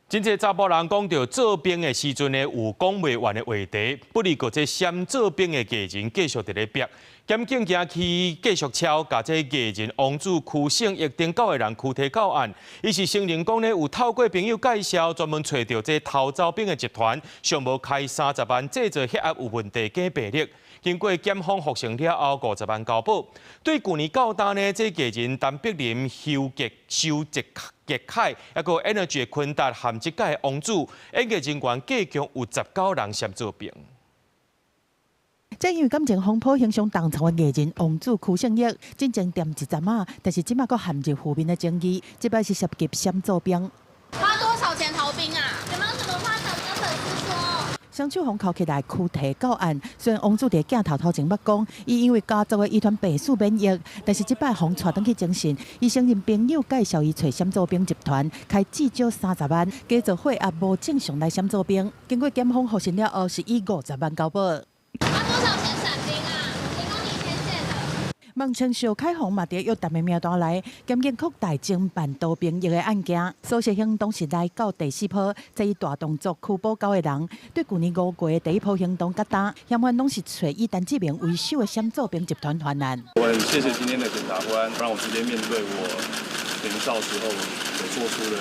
真濟查甫人講到做兵的時陣呢，有講袂完的話題，不如擱這嫌做兵的藝人繼續佇咧逼，檢警行去繼續敲，甲這藝人王子區姓葉丁9個人軀體到案。伊是承認講呢，有透過朋友介紹，專門找到這偷走兵的集團，上無開30萬製作血壓有問題假病歷。經過檢方複審了後，50萬交保。對去年到單呢，這藝人陳碧琳、邱傑凱，還有 Energy 的坤達含這屆王子，演藝人員計共有19人嫌做兵。正因為感情風波影響當場的藝人王子區姓葉，真正掂一陣仔，但是即馬佫陷入負面的爭議，這擺是涉及嫌做兵。花多少錢逃兵啊？有沒有什麼話想跟粉絲說？雙手銬銬起來，軀體到案。雖然王子在鏡頭頭前捌講，伊因為家族的遺傳病史免疫，但是即擺互帶轉去精神。伊承認朋友介紹伊找嫌做兵集團，開至少30萬，假做血壓無正常來嫌做兵。經過檢方複審了後，是以50萬交保。花多少錢閃兵啊？提供你天線的。夢稱小開紅嘛，佇約談的名單內，檢警擴大偵辦多兵役的案件。搜索行動是來到第4波，才以大動作拘捕9個人。對去年5月第一波行動結單，嫌犯攏是找以單志明為首的嫌做兵集團團案。我很謝謝今天的檢察官，讓我直接面對我年少時候所做出的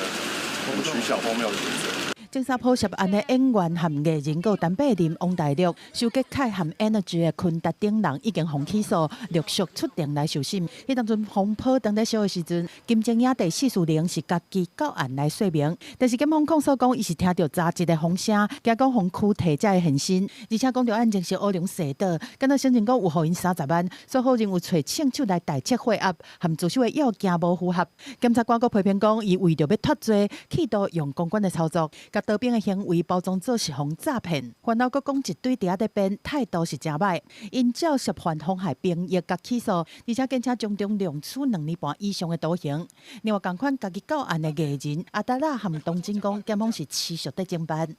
取巧荒謬的抉擇。警察破涉案的演員和藝人，有陳碧琳、王大陸、邱傑凱和 Energy 的坤達等人已經互起訴，陸續出庭來受審。迄當陣風波當在燒的時陣，金正影第440是家己到案來說明，但是檢方控訴講伊是聽到雜誌的風聲，驚講互軀體才會現身，而且講到案情是烏龍寫的，敢若承認講有互因30萬，所好認為找親手來代測血壓，和自首的要件無符合。檢察官閣批評講，伊為着要脫罪，企圖用公關的操作。逃兵的行為包裝做是互詐騙，犯後閣講一堆佇遐在編，態度是真歹。因照涉犯妨害兵役甲起訴，而且檢察將中量處2年半以上的徒刑。另外，同款家己到案的藝人阿達拉和東進講，檢方是持續在偵辦。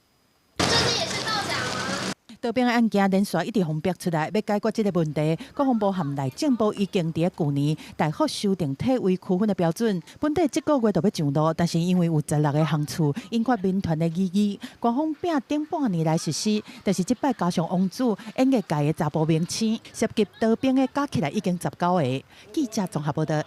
逃兵的案件連續一直轟逼出來，要解決這個問題，國防部和內政部已經在去年大幅修訂體位區分的標準。本地這個月就要上路，但是因為有16個項處引發民團的異議，官方拼頂半年來實施。但是這擺加上王子演藝界的查甫明星，涉及逃兵的加起來已經19個。記者綜合報道。